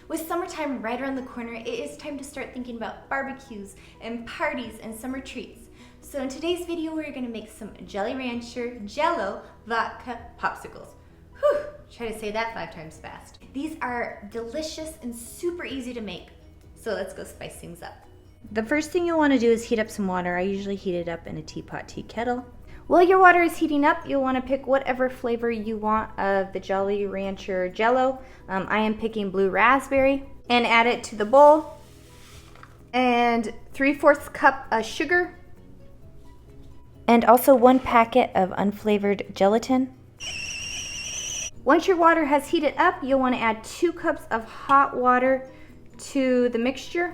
With summertime right around the corner, it is time to start thinking about barbecues and parties and summer treats. So in today's video, we're gonna make some Jolly Rancher Jello Vodka Popsicles. Whew, try to say that 5 times fast. These are delicious and super easy to make. So let's go spice things up. The first thing you'll want to do is heat up some water. I usually heat it up in a teapot tea kettle. While your water is heating up, you'll want to pick whatever flavor you want of the Jolly Rancher Jello. I am picking blue raspberry, and add it to the bowl. And 3/4 cup of sugar. And also 1 packet of unflavored gelatin. Once your water has heated up, you'll want to add 2 cups of hot water to the mixture.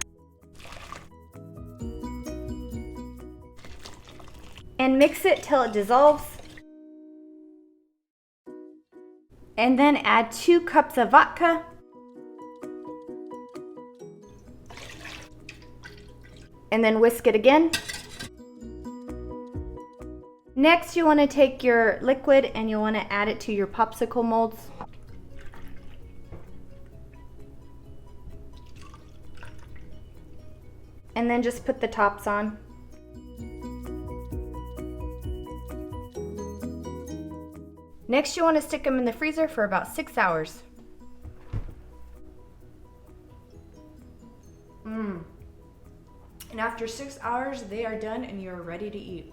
And mix it till it dissolves. And then add 2 cups of vodka. And then whisk it again. Next, you want to take your liquid and you want to add it to your popsicle molds. And then just put the tops on. Next, you want to stick them in the freezer for about 6 hours. And after 6 hours, they are done and you're ready to eat.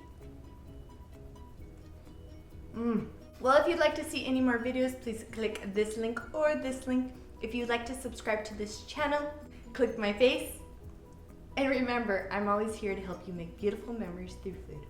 Well, if you'd like to see any more videos, please click this link or this link. If you'd like to subscribe to this channel, click my face. And remember, I'm always here to help you make beautiful memories through food.